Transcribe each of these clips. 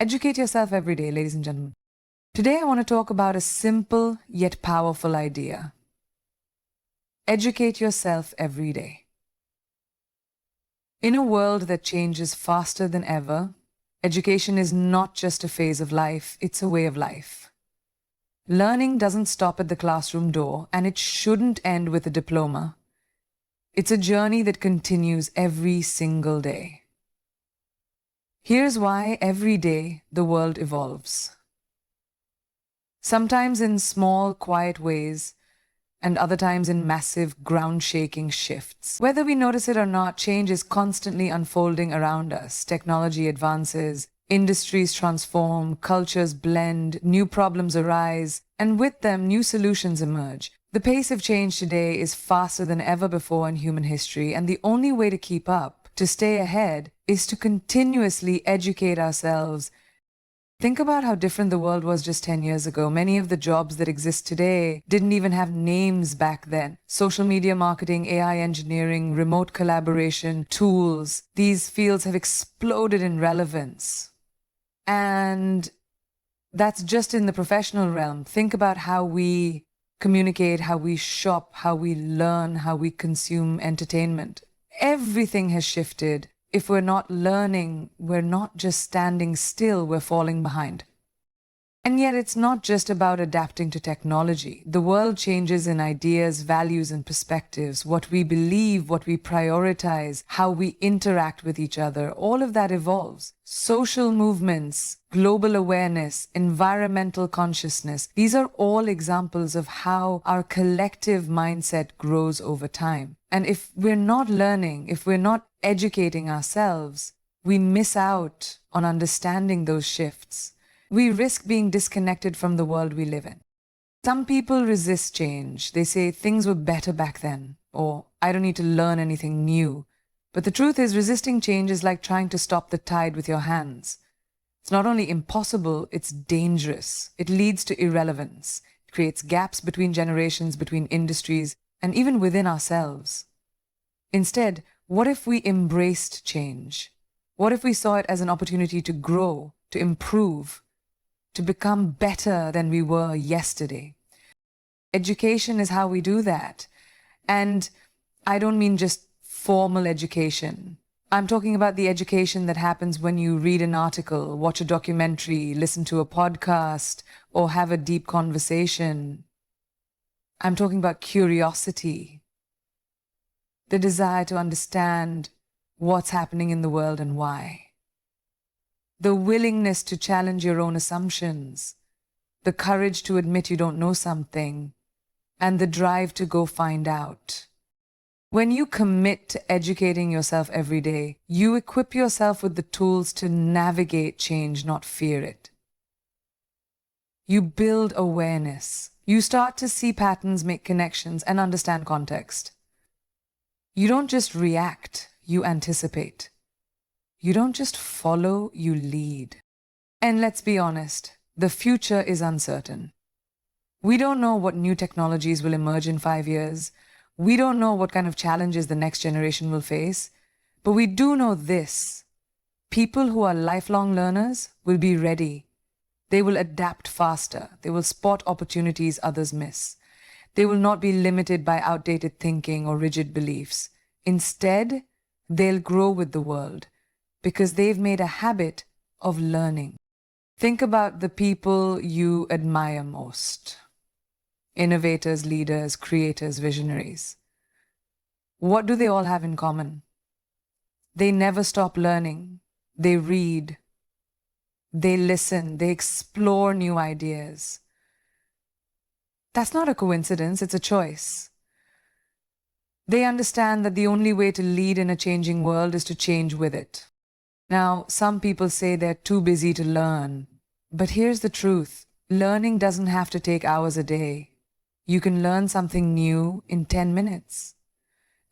Educate yourself every day, ladies and gentlemen. Today I want to talk about a simple yet powerful idea. Educate yourself every day. In a world that changes faster than ever, education is not just a phase of life, it's a way of life. Learning doesn't stop at the classroom door, and it shouldn't end with a diploma. It's a journey that continues every single day. Here's why every day the world evolves. Sometimes in small, quiet ways, and other times in massive, ground-shaking shifts. Whether we notice it or not, change is constantly unfolding around us. Technology advances, industries transform, cultures blend, new problems arise, and with them, new solutions emerge. The pace of change today is faster than ever before in human history, and the only way to keep up, to stay ahead, is to continuously educate ourselves. Think about how different the world was just 10 years ago. Many of the jobs that exist today didn't even have names back then. Social media marketing, AI engineering, remote collaboration, tools, these fields have exploded in relevance. And that's just in the professional realm. Think about how we communicate, how we shop, how we learn, how we consume entertainment. Everything has shifted. If we're not learning, we're not just standing still, we're falling behind. And yet it's not just about adapting to technology. The world changes in ideas, values, and perspectives. What we believe, what we prioritize, how we interact with each other, all of that evolves. Social movements, global awareness, environmental consciousness, these are all examples of how our collective mindset grows over time. And if we're not learning, if we're not educating ourselves, we miss out on understanding those shifts. We risk being disconnected from the world we live in. Some people resist change. They say things were better back then, or I don't need to learn anything new. But the truth is, resisting change is like trying to stop the tide with your hands. It's not only impossible, it's dangerous. It leads to irrelevance. It creates gaps between generations, between industries, and even within ourselves. Instead, what if we embraced change? What if we saw it as an opportunity to grow, to improve, to become better than we were yesterday? Education is how we do that. And I don't mean just formal education. I'm talking about the education that happens when you read an article, watch a documentary, listen to a podcast, or have a deep conversation. I'm talking about curiosity, the desire to understand what's happening in the world and why. The willingness to challenge your own assumptions, the courage to admit you don't know something, and the drive to go find out. When you commit to educating yourself every day, you equip yourself with the tools to navigate change, not fear it. You build awareness. You start to see patterns, make connections, and understand context. You don't just react, you anticipate. You don't just follow, you lead. And let's be honest, the future is uncertain. We don't know what new technologies will emerge in 5 years. We don't know what kind of challenges the next generation will face. But we do know this: people who are lifelong learners will be ready. They will adapt faster. They will spot opportunities others miss. They will not be limited by outdated thinking or rigid beliefs. Instead, they'll grow with the world, because they've made a habit of learning. Think about the people you admire most. Innovators, leaders, creators, visionaries. What do they all have in common? They never stop learning. They read. They listen. They explore new ideas. That's not a coincidence, it's a choice. They understand that the only way to lead in a changing world is to change with it. Now, some people say they're too busy to learn. But here's the truth. Learning doesn't have to take hours a day. You can learn something new in 10 minutes.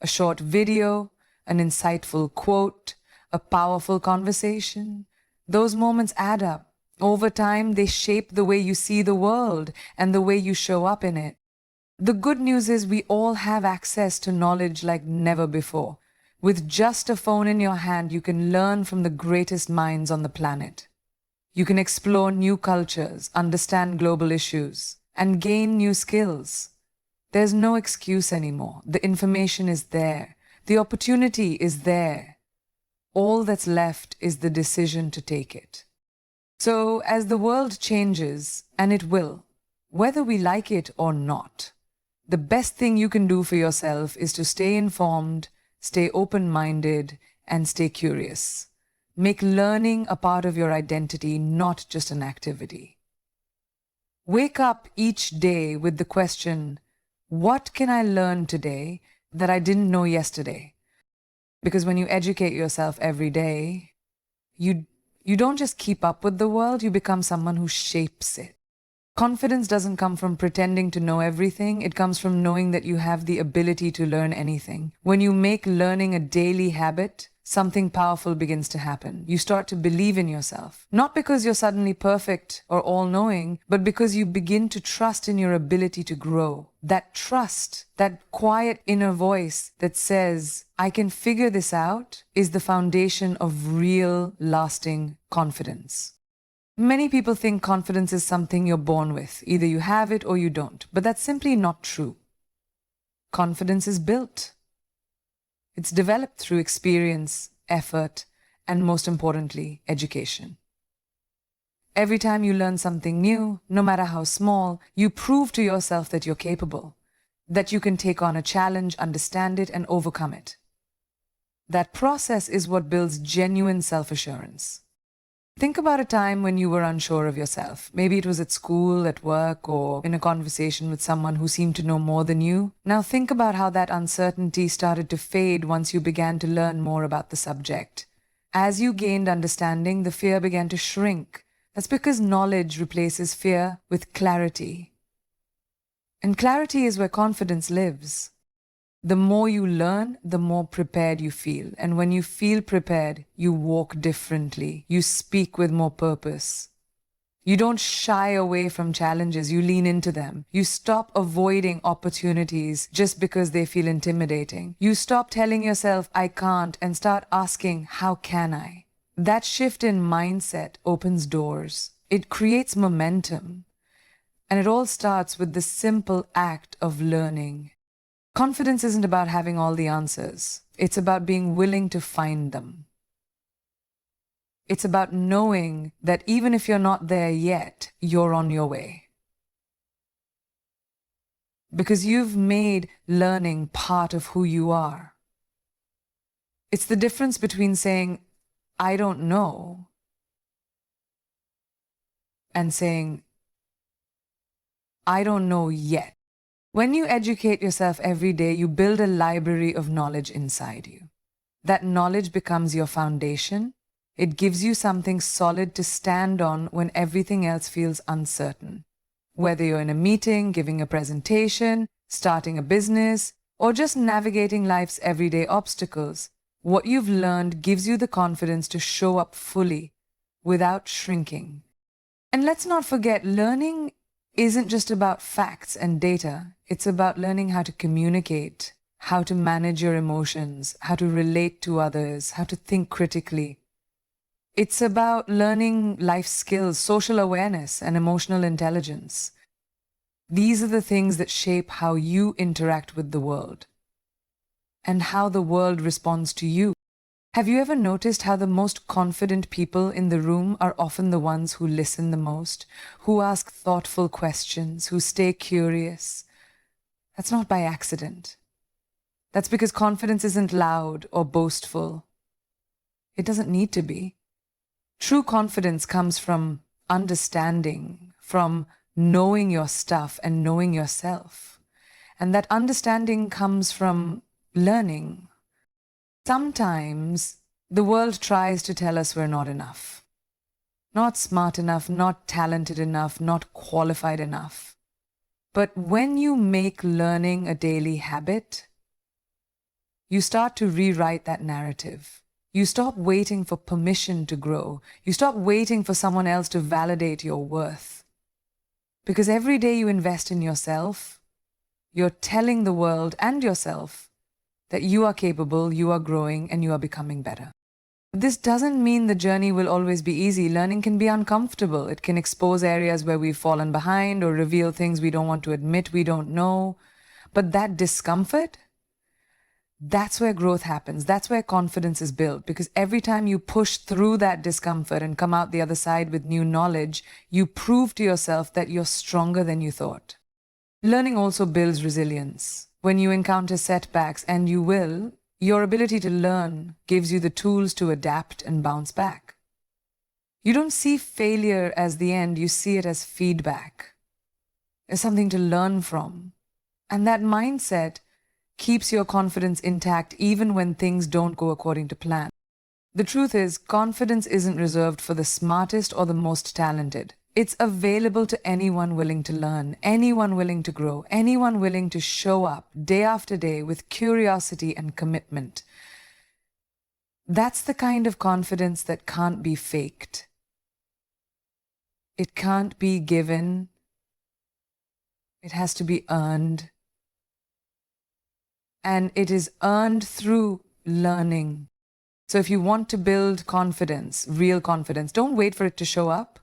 A short video, an insightful quote, a powerful conversation. Those moments add up. Over time, they shape the way you see the world and the way you show up in it. The good news is we all have access to knowledge like never before. With just a phone in your hand, you can learn from the greatest minds on the planet. You can explore new cultures, understand global issues, and gain new skills. There's no excuse anymore. The information is there. The opportunity is there. All that's left is the decision to take it. So, as the world changes, and it will, whether we like it or not, the best thing you can do for yourself is to stay informed, stay open-minded, and stay curious. Make learning a part of your identity, not just an activity. Wake up each day with the question, what can I learn today that I didn't know yesterday? Because when you educate yourself every day, you don't just keep up with the world, you become someone who shapes it. Confidence doesn't come from pretending to know everything, it comes from knowing that you have the ability to learn anything. When you make learning a daily habit, something powerful begins to happen. You start to believe in yourself. Not because you're suddenly perfect or all-knowing, but because you begin to trust in your ability to grow. That trust, that quiet inner voice that says, I can figure this out, is the foundation of real, lasting confidence. Many people think confidence is something you're born with. Either you have it or you don't. But that's simply not true. Confidence is built. It's developed through experience, effort, and most importantly, education. Every time you learn something new, no matter how small, you prove to yourself that you're capable, that you can take on a challenge, understand it, and overcome it. That process is what builds genuine self-assurance. Think about a time when you were unsure of yourself. Maybe it was at school, at work, or in a conversation with someone who seemed to know more than you. Now think about how that uncertainty started to fade once you began to learn more about the subject. As you gained understanding, the fear began to shrink. That's because knowledge replaces fear with clarity. And clarity is where confidence lives. The more you learn, the more prepared you feel. And when you feel prepared, you walk differently. You speak with more purpose. You don't shy away from challenges, you lean into them. You stop avoiding opportunities just because they feel intimidating. You stop telling yourself, I can't, and start asking, how can I? That shift in mindset opens doors. It creates momentum. And it all starts with the simple act of learning. Confidence isn't about having all the answers. It's about being willing to find them. It's about knowing that even if you're not there yet, you're on your way. Because you've made learning part of who you are. It's the difference between saying, I don't know, and saying, I don't know yet. When you educate yourself every day, you build a library of knowledge inside you. That knowledge becomes your foundation. It gives you something solid to stand on when everything else feels uncertain. Whether you're in a meeting, giving a presentation, starting a business, or just navigating life's everyday obstacles, what you've learned gives you the confidence to show up fully without shrinking. And let's not forget, learning isn't just about facts and data. It's about learning how to communicate, how to manage your emotions, how to relate to others, how to think critically. It's about learning life skills, social awareness, and emotional intelligence. These are the things that shape how you interact with the world and how the world responds to you. Have you ever noticed how the most confident people in the room are often the ones who listen the most, who ask thoughtful questions, who stay curious? That's not by accident. That's because confidence isn't loud or boastful. It doesn't need to be. True confidence comes from understanding, from knowing your stuff and knowing yourself. And that understanding comes from learning. Sometimes the world tries to tell us we're not enough. Not smart enough, not talented enough, not qualified enough. But when you make learning a daily habit, you start to rewrite that narrative. You stop waiting for permission to grow. You stop waiting for someone else to validate your worth. Because every day you invest in yourself, you're telling the world and yourself that you are capable, you are growing, and you are becoming better. This doesn't mean the journey will always be easy. Learning can be uncomfortable. It can expose areas where we've fallen behind or reveal things we don't want to admit we don't know. But that discomfort, that's where growth happens. That's where confidence is built. Because every time you push through that discomfort and come out the other side with new knowledge, you prove to yourself that you're stronger than you thought. Learning also builds resilience. When you encounter setbacks, and you will, your ability to learn gives you the tools to adapt and bounce back. You don't see failure as the end, you see it as feedback, as something to learn from. And that mindset keeps your confidence intact even when things don't go according to plan. The truth is, confidence isn't reserved for the smartest or the most talented. It's available to anyone willing to learn, anyone willing to grow, anyone willing to show up day after day with curiosity and commitment. That's the kind of confidence that can't be faked. It can't be given. It has to be earned. And it is earned through learning. So if you want to build confidence, real confidence, don't wait for it to show up.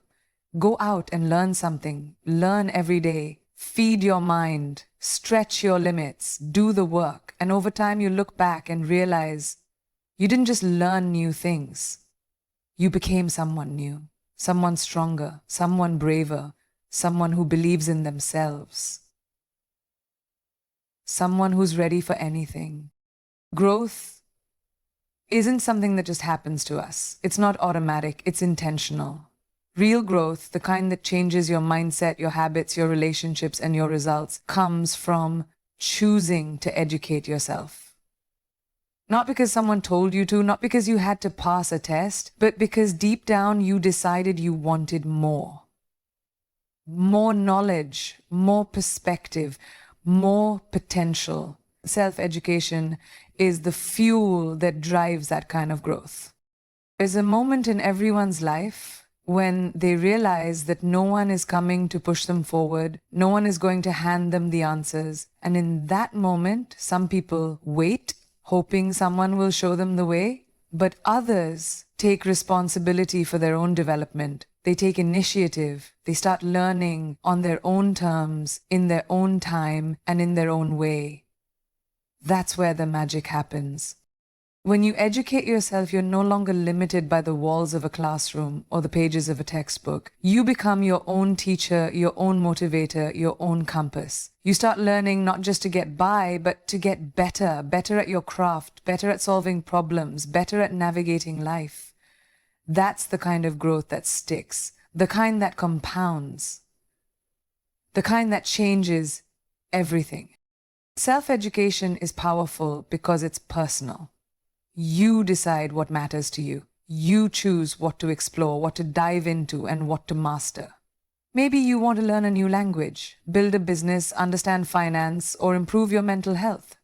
Go out and learn something. Learn every day. Feed your mind. Stretch your limits. Do the work. And over time, you look back and realize you didn't just learn new things. You became someone new, someone stronger, someone braver, someone who believes in themselves, someone who's ready for anything. Growth isn't something that just happens to us. It's not automatic. It's intentional. Real growth, the kind that changes your mindset, your habits, your relationships, and your results, comes from choosing to educate yourself. Not because someone told you to, not because you had to pass a test, but because deep down you decided you wanted more. More knowledge, more perspective, more potential. Self-education is the fuel that drives that kind of growth. There's a moment in everyone's life when they realize that no one is coming to push them forward, no one is going to hand them the answers. And in that moment, some people wait, hoping someone will show them the way, but others take responsibility for their own development. They take initiative. They start learning on their own terms, in their own time, and in their own way. That's where the magic happens. When you educate yourself, you're no longer limited by the walls of a classroom or the pages of a textbook. You become your own teacher, your own motivator, your own compass. You start learning not just to get by, but to get better, better at your craft, better at solving problems, better at navigating life. That's the kind of growth that sticks, the kind that compounds, the kind that changes everything. Self-education is powerful because it's personal. You decide what matters to you. You choose what to explore, what to dive into, and what to master. Maybe you want to learn a new language, build a business, understand finance, or improve your mental health.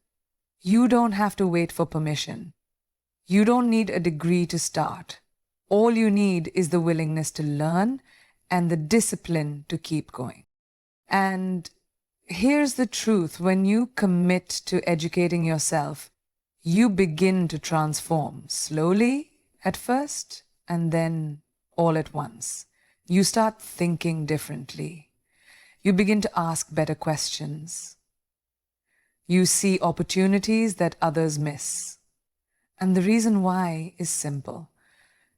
You don't have to wait for permission. You don't need a degree to start. All you need is the willingness to learn and the discipline to keep going. And here's the truth. When you commit to educating yourself, you begin to transform slowly at first and then all at once. You start thinking differently. You begin to ask better questions. You see opportunities that others miss. And the reason why is simple.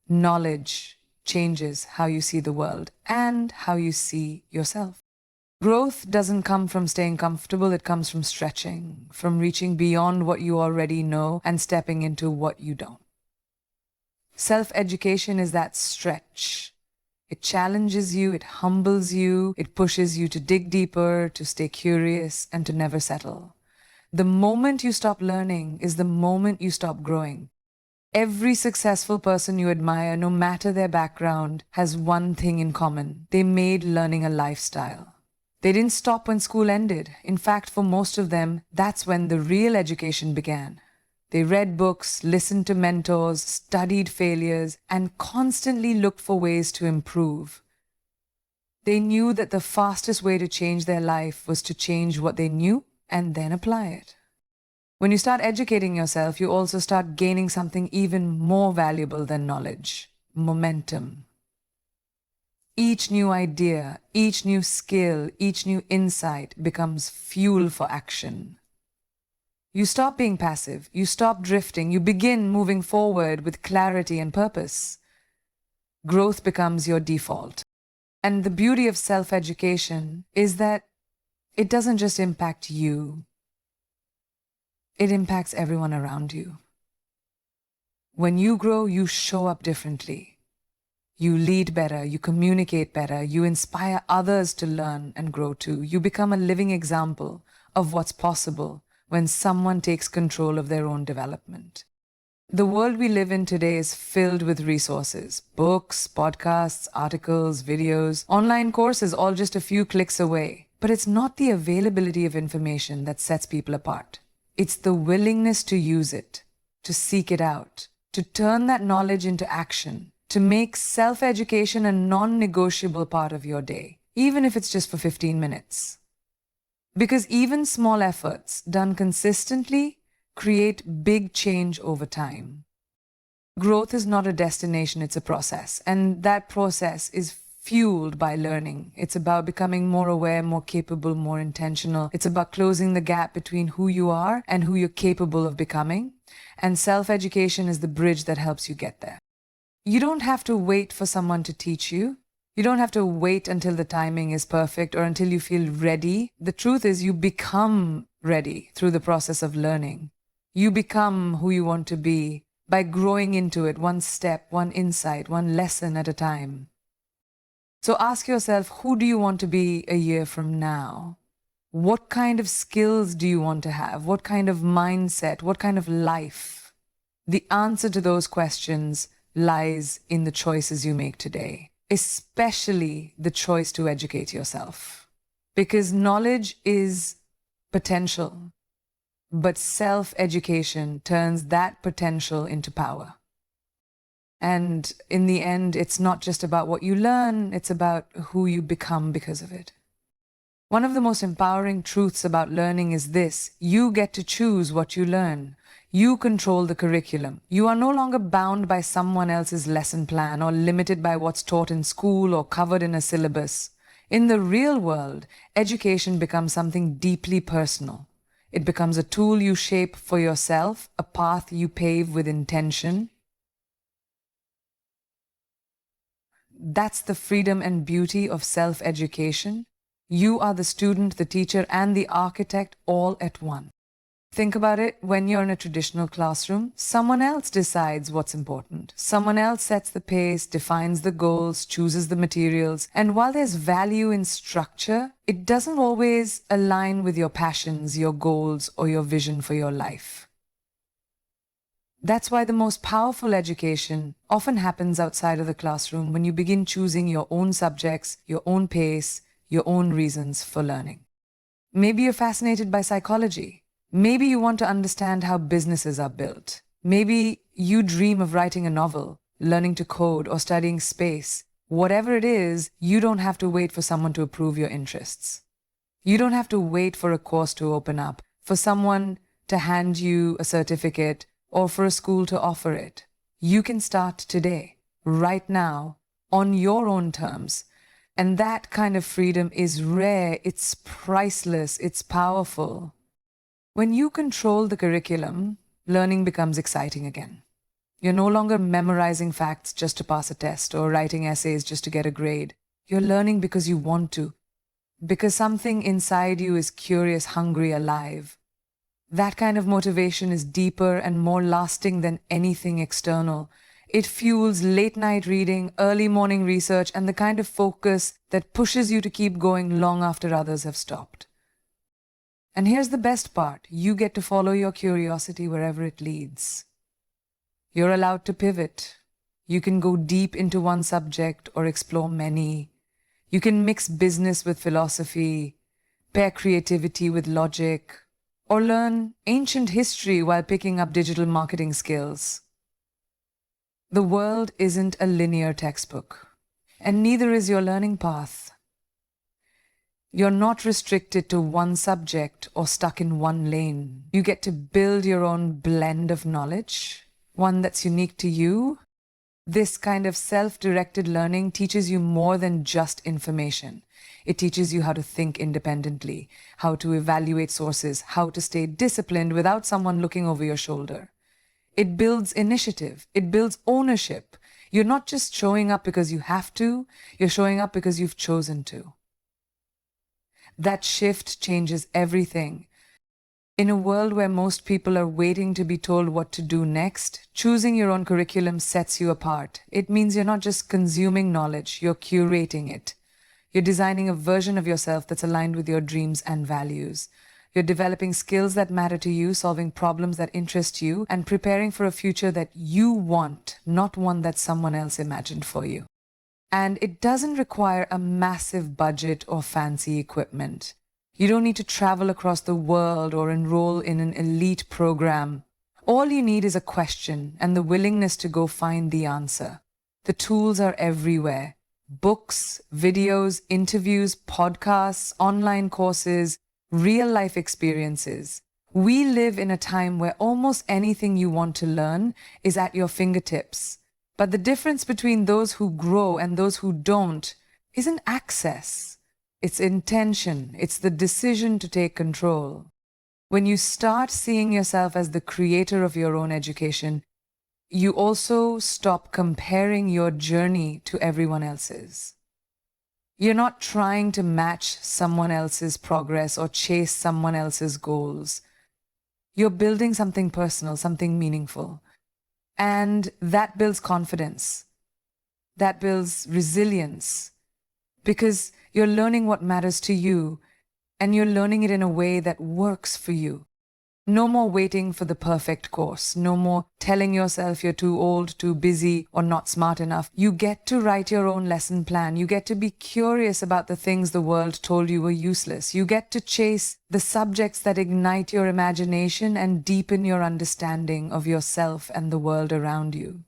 Knowledge changes how you see the world and how you see yourself. Growth doesn't come from staying comfortable, it comes from stretching, from reaching beyond what you already know and stepping into what you don't. Self-education is that stretch. It challenges you, it humbles you, it pushes you to dig deeper, to stay curious, and to never settle. The moment you stop learning is the moment you stop growing. Every successful person you admire, no matter their background, has one thing in common. They made learning a lifestyle. They didn't stop when school ended. In fact, for most of them, that's when the real education began. They read books, listened to mentors, studied failures, and constantly looked for ways to improve. They knew that the fastest way to change their life was to change what they knew and then apply it. When you start educating yourself, you also start gaining something even more valuable than knowledge: momentum. Each new idea, each new skill, each new insight becomes fuel for action. You stop being passive, you stop drifting, you begin moving forward with clarity and purpose. Growth becomes your default. And the beauty of self-education is that it doesn't just impact you, it impacts everyone around you. When you grow, you show up differently. You lead better, you communicate better, you inspire others to learn and grow too. You become a living example of what's possible when someone takes control of their own development. The world we live in today is filled with resources: books, podcasts, articles, videos, online courses, all just a few clicks away. But it's not the availability of information that sets people apart. It's the willingness to use it, to seek it out, to turn that knowledge into action, to make self-education a non-negotiable part of your day, even if it's just for 15 minutes. Because even small efforts done consistently create big change over time. Growth is not a destination, it's a process. And that process is fueled by learning. It's about becoming more aware, more capable, more intentional. It's about closing the gap between who you are and who you're capable of becoming. And self-education is the bridge that helps you get there. You don't have to wait for someone to teach you. You don't have to wait until the timing is perfect or until you feel ready. The truth is, you become ready through the process of learning. You become who you want to be by growing into it one step, one insight, one lesson at a time. So ask yourself, who do you want to be a year from now? What kind of skills do you want to have? What kind of mindset? What kind of life? The answer to those questions lies in the choices you make today, especially the choice to educate yourself. Because knowledge is potential, but self-education turns that potential into power. And in the end, it's not just about what you learn, it's about who you become because of it. One of the most empowering truths about learning is this: you get to choose what you learn. You control the curriculum. You are no longer bound by someone else's lesson plan or limited by what's taught in school or covered in a syllabus. In the real world, education becomes something deeply personal. It becomes a tool you shape for yourself, a path you pave with intention. That's the freedom and beauty of self-education. You are the student, the teacher, and the architect all at once. Think about it. When you're in a traditional classroom, someone else decides what's important. Someone else sets the pace, defines the goals, chooses the materials. And while there's value in structure, it doesn't always align with your passions, your goals, or your vision for your life. That's why the most powerful education often happens outside of the classroom, when you begin choosing your own subjects, your own pace, your own reasons for learning. Maybe you're fascinated by psychology. Maybe you want to understand how businesses are built. Maybe you dream of writing a novel, learning to code, or studying space. Whatever it is, you don't have to wait for someone to approve your interests. You don't have to wait for a course to open up, for someone to hand you a certificate, or for a school to offer it. You can start today, right now, on your own terms. And that kind of freedom is rare, it's priceless, it's powerful. When you control the curriculum, learning becomes exciting again. You're no longer memorizing facts just to pass a test or writing essays just to get a grade. You're learning because you want to, because something inside you is curious, hungry, alive. That kind of motivation is deeper and more lasting than anything external. It fuels late-night reading, early morning research, and the kind of focus that pushes you to keep going long after others have stopped. And here's the best part: you get to follow your curiosity wherever it leads. You're allowed to pivot. You can go deep into one subject or explore many. You can mix business with philosophy, pair creativity with logic, or learn ancient history while picking up digital marketing skills. The world isn't a linear textbook, and neither is your learning path. You're not restricted to one subject or stuck in one lane. You get to build your own blend of knowledge, one that's unique to you. This kind of self-directed learning teaches you more than just information. It teaches you how to think independently, how to evaluate sources, how to stay disciplined without someone looking over your shoulder. It builds initiative. It builds ownership. You're not just showing up because you have to, you're showing up because you've chosen to. That shift changes everything. In a world where most people are waiting to be told what to do next, choosing your own curriculum sets you apart. It means you're not just consuming knowledge, you're curating it. You're designing a version of yourself that's aligned with your dreams and values. You're developing skills that matter to you, solving problems that interest you, and preparing for a future that you want, not one that someone else imagined for you. And it doesn't require a massive budget or fancy equipment. You don't need to travel across the world or enroll in an elite program. All you need is a question and the willingness to go find the answer. The tools are everywhere. Books, videos, interviews, podcasts, online courses, real-life experiences. We live in a time where almost anything you want to learn is at your fingertips. But the difference between those who grow and those who don't isn't access. It's intention. It's the decision to take control. When you start seeing yourself as the creator of your own education, you also stop comparing your journey to everyone else's. You're not trying to match someone else's progress or chase someone else's goals. You're building something personal, something meaningful. And that builds confidence. That builds resilience. Because you're learning what matters to you, and you're learning it in a way that works for you. No more waiting for the perfect course. No more telling yourself you're too old, too busy, or not smart enough. You get to write your own lesson plan. You get to be curious about the things the world told you were useless. You get to chase the subjects that ignite your imagination and deepen your understanding of yourself and the world around you.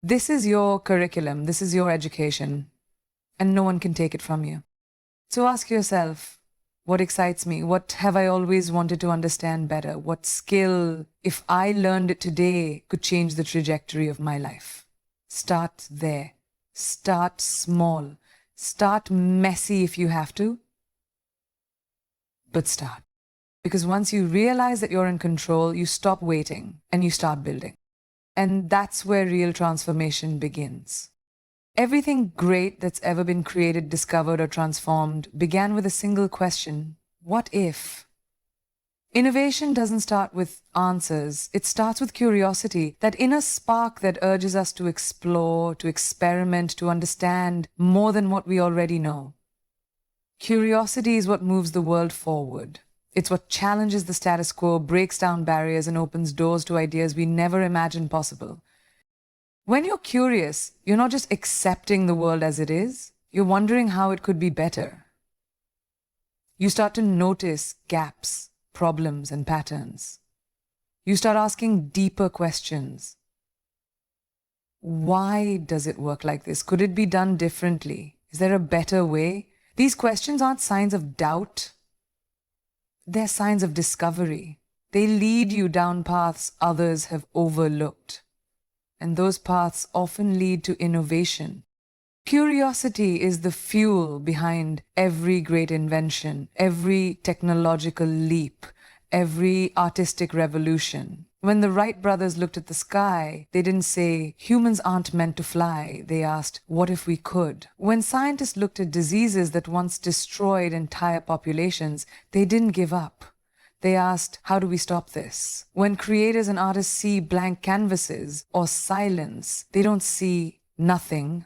This is your curriculum. This is your education. And no one can take it from you. So ask yourself, what excites me? What have I always wanted to understand better? What skill, if I learned it today, could change the trajectory of my life? Start there. Start small. Start messy if you have to. But start. Because once you realize that you're in control, you stop waiting and you start building. And that's where real transformation begins. Everything great that's ever been created, discovered, or transformed began with a single question: what if? Innovation doesn't start with answers. It starts with curiosity, that inner spark that urges us to explore, to experiment, to understand more than what we already know. Curiosity is what moves the world forward. It's what challenges the status quo, breaks down barriers, and opens doors to ideas we never imagined possible. When you're curious, you're not just accepting the world as it is, you're wondering how it could be better. You start to notice gaps, problems, and patterns. You start asking deeper questions. Why does it work like this? Could it be done differently? Is there a better way? These questions aren't signs of doubt. They're signs of discovery. They lead you down paths others have overlooked. And those paths often lead to innovation. Curiosity is the fuel behind every great invention, every technological leap, every artistic revolution. When the Wright brothers looked at the sky, they didn't say, humans aren't meant to fly. They asked, what if we could? When scientists looked at diseases that once destroyed entire populations, they didn't give up. They asked, how do we stop this? When creators and artists see blank canvases or silence, they don't see nothing.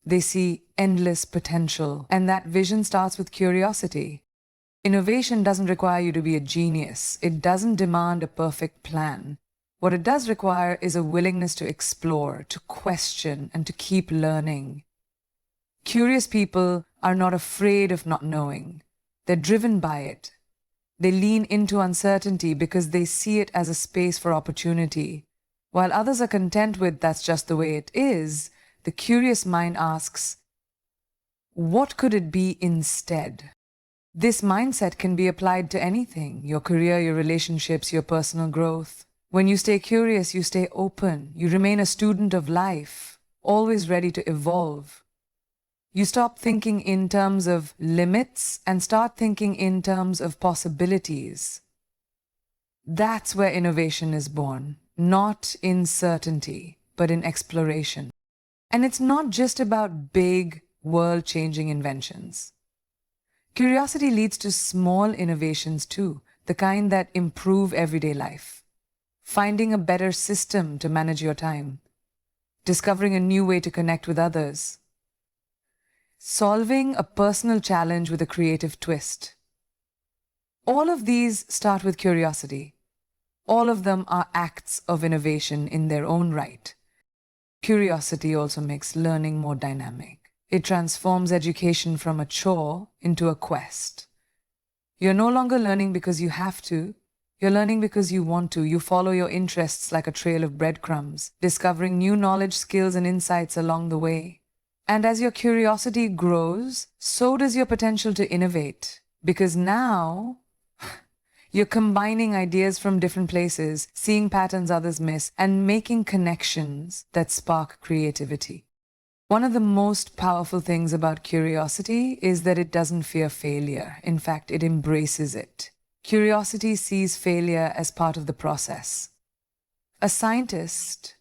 They see endless potential. And that vision starts with curiosity. Innovation doesn't require you to be a genius. It doesn't demand a perfect plan. What it does require is a willingness to explore, to question, and to keep learning. Curious people are not afraid of not knowing. They're driven by it. They lean into uncertainty because they see it as a space for opportunity. While others are content with that's just the way it is, the curious mind asks, what could it be instead? This mindset can be applied to anything: your career, your relationships, your personal growth. When you stay curious, you stay open. You remain a student of life, always ready to evolve. You stop thinking in terms of limits and start thinking in terms of possibilities. That's where innovation is born, not in certainty, but in exploration. And it's not just about big, world-changing inventions. Curiosity leads to small innovations too, the kind that improve everyday life. Finding a better system to manage your time, discovering a new way to connect with others, solving a personal challenge with a creative twist. All of these start with curiosity. All of them are acts of innovation in their own right. Curiosity also makes learning more dynamic. It transforms education from a chore into a quest. You're no longer learning because you have to. You're learning because you want to. You follow your interests like a trail of breadcrumbs, discovering new knowledge, skills, and insights along the way. And as your curiosity grows, so does your potential to innovate. Because now, you're combining ideas from different places, seeing patterns others miss, and making connections that spark creativity. One of the most powerful things about curiosity is that it doesn't fear failure. In fact, it embraces it. Curiosity sees failure as part of the process. A scientist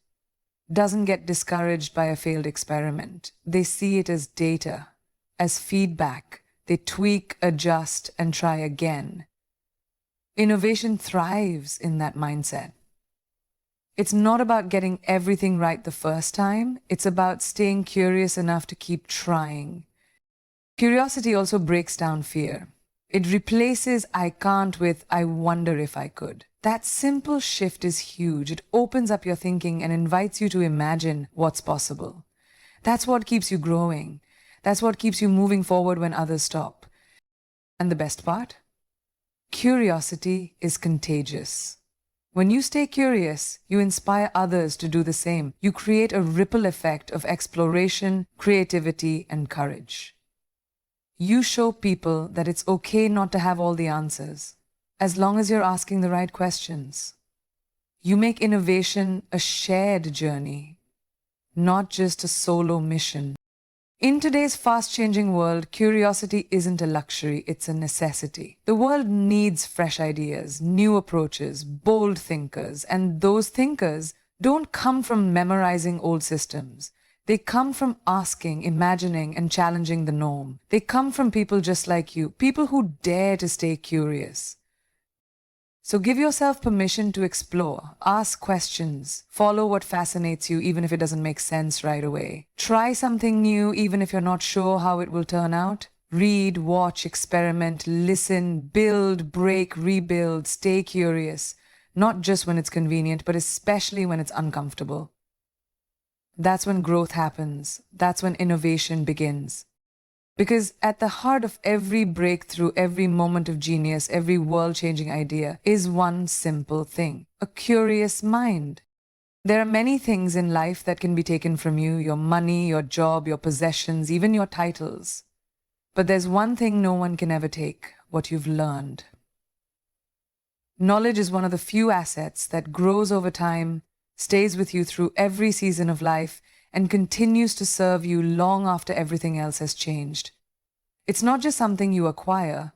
doesn't get discouraged by a failed experiment. They see it as data, as feedback. They tweak, adjust, and try again. Innovation thrives in that mindset. It's not about getting everything right the first time. It's about staying curious enough to keep trying. Curiosity also breaks down fear. It replaces "I can't" with "I wonder if I could." That simple shift is huge. It opens up your thinking and invites you to imagine what's possible. That's what keeps you growing. That's what keeps you moving forward when others stop. And the best part? Curiosity is contagious. When you stay curious, you inspire others to do the same. You create a ripple effect of exploration, creativity, and courage. You show people that it's okay not to have all the answers, as long as you're asking the right questions. You make innovation a shared journey, not just a solo mission. In today's fast-changing world, curiosity isn't a luxury, it's a necessity. The world needs fresh ideas, new approaches, bold thinkers, and those thinkers don't come from memorizing old systems. They come from asking, imagining, and challenging the norm. They come from people just like you, people who dare to stay curious. So give yourself permission to explore, ask questions, follow what fascinates you even if it doesn't make sense right away. Try something new even if you're not sure how it will turn out. Read, watch, experiment, listen, build, break, rebuild, stay curious. Not just when it's convenient, but especially when it's uncomfortable. That's when growth happens. That's when innovation begins. Because at the heart of every breakthrough, every moment of genius, every world-changing idea is one simple thing: a curious mind. There are many things in life that can be taken from you: your money, your job, your possessions, even your titles. But there's one thing no one can ever take: what you've learned. Knowledge is one of the few assets that grows over time, stays with you through every season of life, and continues to serve you long after everything else has changed. It's not just something you acquire,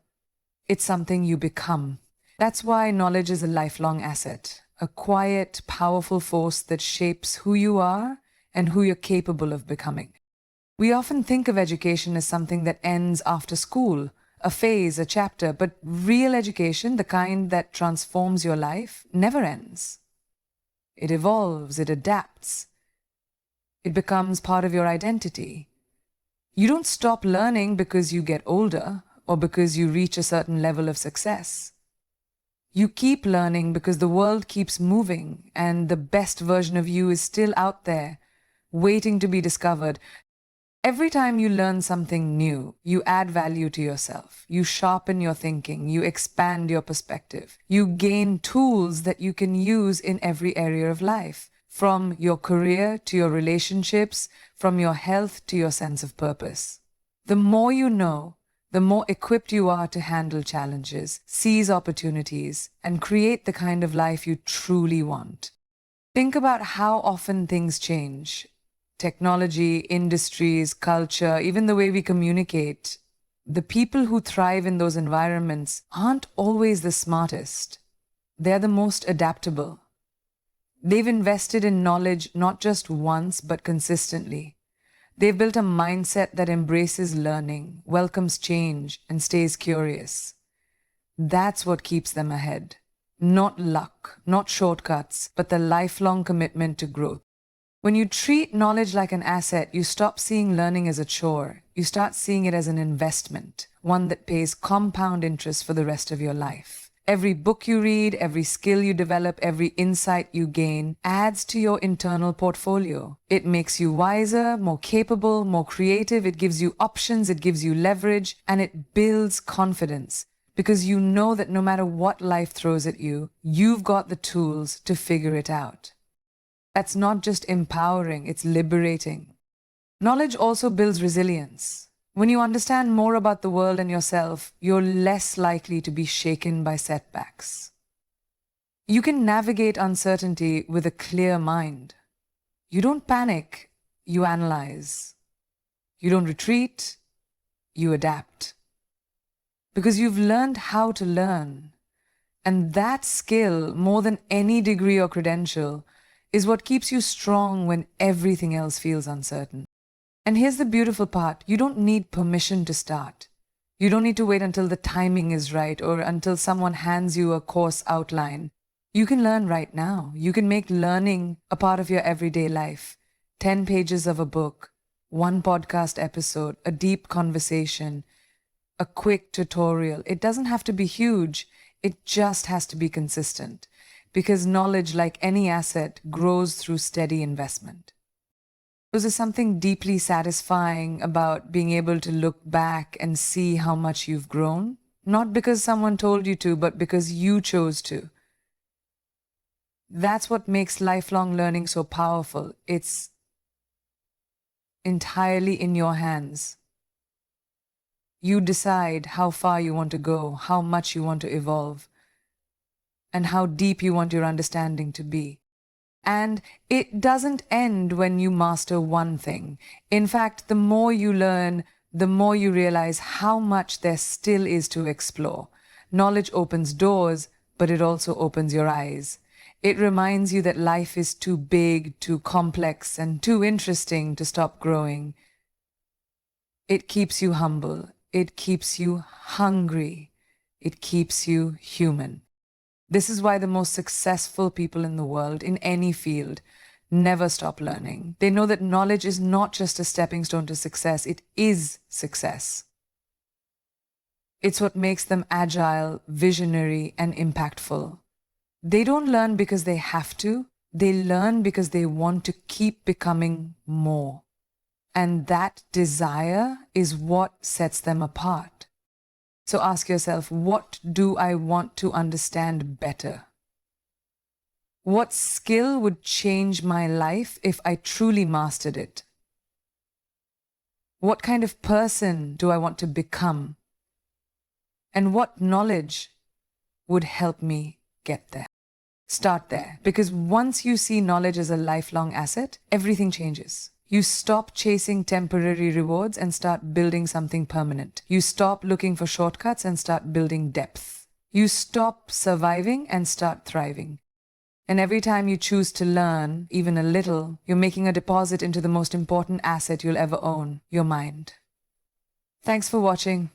it's something you become. That's why knowledge is a lifelong asset, a quiet, powerful force that shapes who you are and who you're capable of becoming. We often think of education as something that ends after school, a phase, a chapter, but real education, the kind that transforms your life, never ends. It evolves, it adapts. It becomes part of your identity. You don't stop learning because you get older or because you reach a certain level of success. You keep learning because the world keeps moving and the best version of you is still out there, waiting to be discovered. Every time you learn something new, you add value to yourself. You sharpen your thinking. You expand your perspective. You gain tools that you can use in every area of life. From your career to your relationships, from your health to your sense of purpose. The more you know, the more equipped you are to handle challenges, seize opportunities, and create the kind of life you truly want. Think about how often things change. Technology, industries, culture, even the way we communicate. The people who thrive in those environments aren't always the smartest. They're the most adaptable. They've invested in knowledge not just once, but consistently. They've built a mindset that embraces learning, welcomes change, and stays curious. That's what keeps them ahead. Not luck, not shortcuts, but the lifelong commitment to growth. When you treat knowledge like an asset, you stop seeing learning as a chore. You start seeing it as an investment, one that pays compound interest for the rest of your life. Every book you read, every skill you develop, every insight you gain adds to your internal portfolio. It makes you wiser, more capable, more creative. It gives you options, it gives you leverage, and it builds confidence. Because you know that no matter what life throws at you, you've got the tools to figure it out. That's not just empowering, it's liberating. Knowledge also builds resilience. When you understand more about the world and yourself, you're less likely to be shaken by setbacks. You can navigate uncertainty with a clear mind. You don't panic, you analyze. You don't retreat, you adapt. Because you've learned how to learn. And that skill, more than any degree or credential, is what keeps you strong when everything else feels uncertain. And here's the beautiful part. You don't need permission to start. You don't need to wait until the timing is right or until someone hands you a course outline. You can learn right now. You can make learning a part of your everyday life. 10 pages of a book, one podcast episode, a deep conversation, a quick tutorial. It doesn't have to be huge. It just has to be consistent. Because knowledge, like any asset, grows through steady investment. There's something deeply satisfying about being able to look back and see how much you've grown. Not because someone told you to, but because you chose to. That's what makes lifelong learning so powerful. It's entirely in your hands. You decide how far you want to go, how much you want to evolve, and how deep you want your understanding to be. And it doesn't end when you master one thing. In fact, the more you learn, the more you realize how much there still is to explore. Knowledge opens doors, but it also opens your eyes. It reminds you that life is too big, too complex, and too interesting to stop growing. It keeps you humble. It keeps you hungry. It keeps you human. This is why the most successful people in the world, in any field, never stop learning. They know that knowledge is not just a stepping stone to success, it is success. It's what makes them agile, visionary, and impactful. They don't learn because they have to. They learn because they want to keep becoming more. And that desire is what sets them apart. So ask yourself, what do I want to understand better? What skill would change my life if I truly mastered it? What kind of person do I want to become? And what knowledge would help me get there? Start there, because once you see knowledge as a lifelong asset, everything changes. You stop chasing temporary rewards and start building something permanent. You stop looking for shortcuts and start building depth. You stop surviving and start thriving. And every time you choose to learn, even a little, you're making a deposit into the most important asset you'll ever own, your mind. Thanks for watching.